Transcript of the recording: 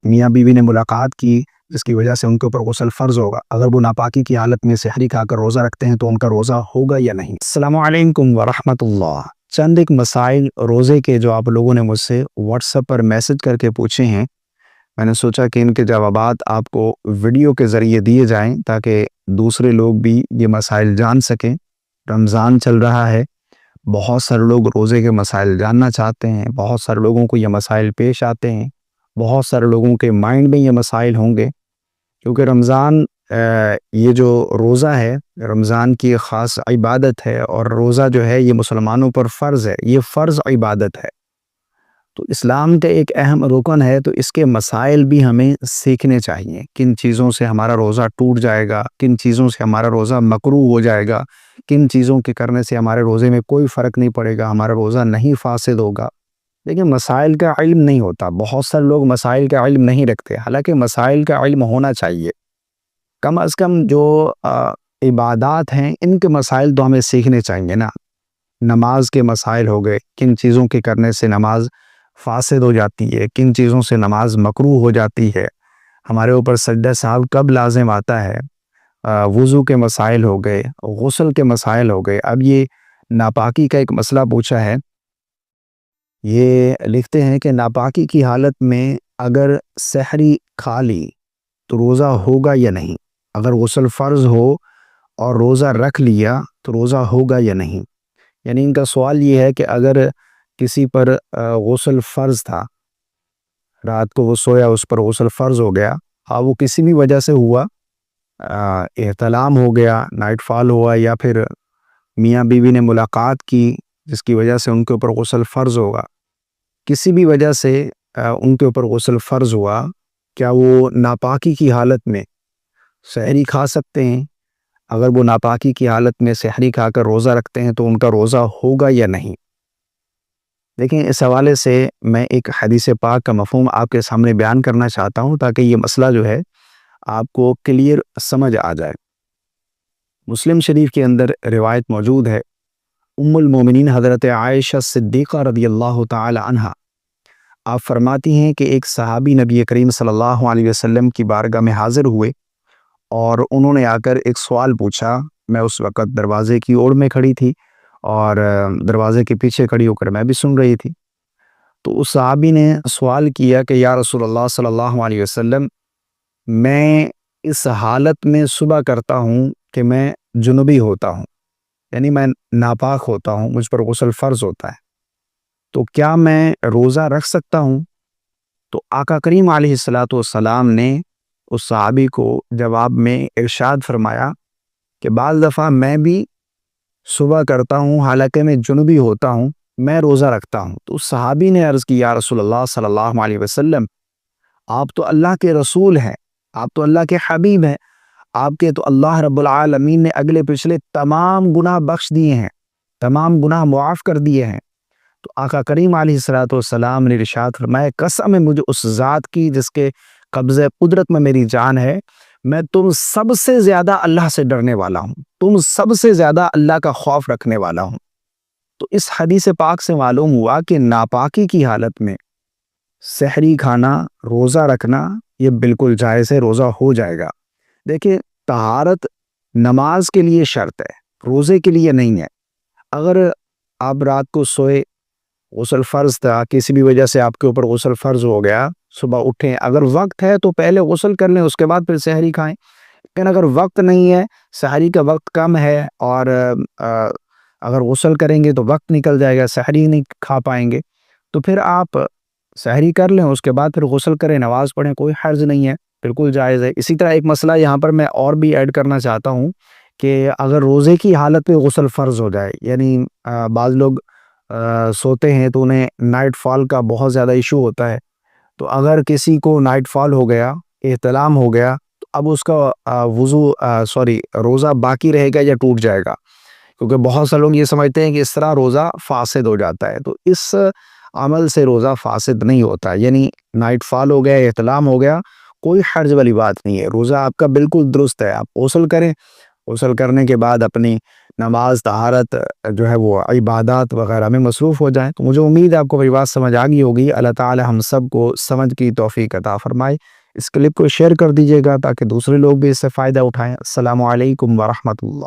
میاں بیوی نے ملاقات کی جس کی وجہ سے ان کے اوپر غسل فرض ہوگا، اگر وہ ناپاکی کی حالت میں سحری کھا کر روزہ رکھتے ہیں تو ان کا روزہ ہوگا یا نہیں؟ السلام علیکم ورحمۃ اللہ۔ چند ایک مسائل روزے کے جو آپ لوگوں نے مجھ سے واٹس ایپ پر میسج کر کے پوچھے ہیں، میں نے سوچا کہ ان کے جوابات آپ کو ویڈیو کے ذریعے دیے جائیں تاکہ دوسرے لوگ بھی یہ مسائل جان سکیں۔ رمضان چل رہا ہے، بہت سارے لوگ روزے کے مسائل جاننا چاہتے ہیں، بہت سارے لوگوں کو یہ مسائل پیش آتے ہیں، بہت سارے لوگوں کے مائنڈ میں یہ مسائل ہوں گے، کیونکہ رمضان یہ جو روزہ ہے رمضان کی ایک خاص عبادت ہے، اور روزہ جو ہے یہ مسلمانوں پر فرض ہے، یہ فرض عبادت ہے، تو اسلام کا ایک اہم رکن ہے، تو اس کے مسائل بھی ہمیں سیکھنے چاہیے۔ کن چیزوں سے ہمارا روزہ ٹوٹ جائے گا، کن چیزوں سے ہمارا روزہ مکروہ ہو جائے گا، کن چیزوں کے کرنے سے ہمارے روزے میں کوئی فرق نہیں پڑے گا، ہمارا روزہ نہیں فاسد ہوگا۔ لیکن مسائل کا علم نہیں ہوتا، بہت سارے لوگ مسائل کا علم نہیں رکھتے، حالانکہ مسائل کا علم ہونا چاہیے۔ کم از کم جو عبادات ہیں ان کے مسائل تو ہمیں سیکھنے چاہیے نا۔ نماز کے مسائل ہو گئے، کن چیزوں کے کرنے سے نماز فاسد ہو جاتی ہے، کن چیزوں سے نماز مکروہ ہو جاتی ہے، ہمارے اوپر سجدہ سہو کب لازم آتا ہے، وضو کے مسائل ہو گئے، غسل کے مسائل ہو گئے۔ اب یہ ناپاکی کا ایک مسئلہ پوچھا ہے، یہ لکھتے ہیں کہ ناپاکی کی حالت میں اگر سحری کھا لی تو روزہ ہوگا یا نہیں؟ اگر غسل فرض ہو اور روزہ رکھ لیا تو روزہ ہوگا یا نہیں؟ یعنی ان کا سوال یہ ہے کہ اگر کسی پر غسل فرض تھا، رات کو وہ سویا، اس پر غسل فرض ہو گیا، وہ کسی بھی وجہ سے ہوا، احتلام ہو گیا، نائٹ فال ہوا، یا پھر میاں بیوی نے ملاقات کی جس کی وجہ سے ان کے اوپر غسل فرض ہوگا، کسی بھی وجہ سے ان کے اوپر غسل فرض ہوا، کیا وہ ناپاکی کی حالت میں سحری کھا سکتے ہیں؟ اگر وہ ناپاکی کی حالت میں سحری کھا کر روزہ رکھتے ہیں تو ان کا روزہ ہوگا یا نہیں؟ دیکھیں، اس حوالے سے میں ایک حدیث پاک کا مفہوم آپ کے سامنے بیان کرنا چاہتا ہوں تاکہ یہ مسئلہ جو ہے آپ کو کلیئر سمجھ آ جائے۔ مسلم شریف کے اندر روایت موجود ہے، ام المومنین حضرت عائشہ صدیقہ رضی اللہ تعالی عنہا آپ فرماتی ہیں کہ ایک صحابی نبی کریم صلی اللہ علیہ وسلم کی بارگاہ میں حاضر ہوئے اور انہوں نے آ کر ایک سوال پوچھا۔ میں اس وقت دروازے کی اوڑ میں کھڑی تھی اور دروازے کے پیچھے کھڑی ہو کر میں بھی سن رہی تھی، تو اس صحابی نے سوال کیا کہ یا رسول اللہ صلی اللہ علیہ وسلم، میں اس حالت میں صبح کرتا ہوں کہ میں جنبی ہوتا ہوں، یعنی میں ناپاک ہوتا ہوں، مجھ پر غسل فرض ہوتا ہے، تو کیا میں روزہ رکھ سکتا ہوں؟ تو آقا کریم علیہ الصلوۃ والسلام نے اس صحابی کو جواب میں ارشاد فرمایا کہ بعض دفعہ میں بھی صبح کرتا ہوں حالانکہ میں جنبی ہوتا ہوں، میں روزہ رکھتا ہوں۔ تو اس صحابی نے عرض کی، یا رسول اللہ صلی اللہ علیہ وسلم، آپ تو اللہ کے رسول ہیں، آپ تو اللہ کے حبیب ہیں، آپ کے تو اللہ رب العالمین نے اگلے پچھلے تمام گناہ بخش دیے ہیں، تمام گناہ معاف کر دیے ہیں۔ تو آقا کریم علیہ الصلوۃ والسلام نے ارشاد فرمایا، قسم ہے مجھے اس ذات کی جس کے قبضہ قدرت میں میری جان ہے، میں تم سب سے زیادہ اللہ سے ڈرنے والا ہوں، تم سب سے زیادہ اللہ کا خوف رکھنے والا ہوں۔ تو اس حدیث پاک سے معلوم ہوا کہ ناپاکی کی حالت میں سحری کھانا، روزہ رکھنا یہ بالکل جائز ہے، روزہ ہو جائے گا۔ دیکھیں، طہارت نماز کے لیے شرط ہے، روزے کے لیے نہیں ہے۔ اگر آپ رات کو سوئے، غسل فرض تھا، کسی بھی وجہ سے آپ کے اوپر غسل فرض ہو گیا، صبح اٹھیں، اگر وقت ہے تو پہلے غسل کر لیں، اس کے بعد پھر سحری کھائیں۔ لیکن اگر وقت نہیں ہے، سحری کا وقت کم ہے، اور اگر غسل کریں گے تو وقت نکل جائے گا، سحری نہیں کھا پائیں گے، تو پھر آپ سحری کر لیں، اس کے بعد پھر غسل کریں، نماز پڑھیں، کوئی حرج نہیں ہے، بالکل جائز ہے۔ اسی طرح ایک مسئلہ یہاں پر میں اور بھی ایڈ کرنا چاہتا ہوں کہ اگر روزے کی حالت میں غسل فرض ہو جائے، یعنی بعض لوگ سوتے ہیں تو انہیں نائٹ فال کا بہت زیادہ ایشو ہوتا ہے، تو اگر کسی کو نائٹ فال ہو گیا، احتلام ہو گیا، تو اب اس کا روزہ باقی رہے گا یا ٹوٹ جائے گا؟ کیونکہ بہت سے لوگ یہ سمجھتے ہیں کہ اس طرح روزہ فاسد ہو جاتا ہے، تو اس عمل سے روزہ فاسد نہیں ہوتا، یعنی نائٹ فال ہو گیا، احتلام ہو گیا، کوئی حرج والی بات نہیں ہے، روزہ آپ کا بالکل درست ہے۔ آپ غسل کریں، غسل کرنے کے بعد اپنی نماز طہارت جو ہے وہ عبادات وغیرہ میں مصروف ہو جائیں۔ تو مجھے امید ہے آپ کو میری بات سمجھ آ گئی ہوگی۔ اللہ تعالی ہم سب کو سمجھ کی توفیق عطا فرمائے۔ اس کلپ کو شیئر کر دیجیے گا تاکہ دوسرے لوگ بھی اس سے فائدہ اٹھائیں۔ السلام علیکم ورحمۃ اللہ۔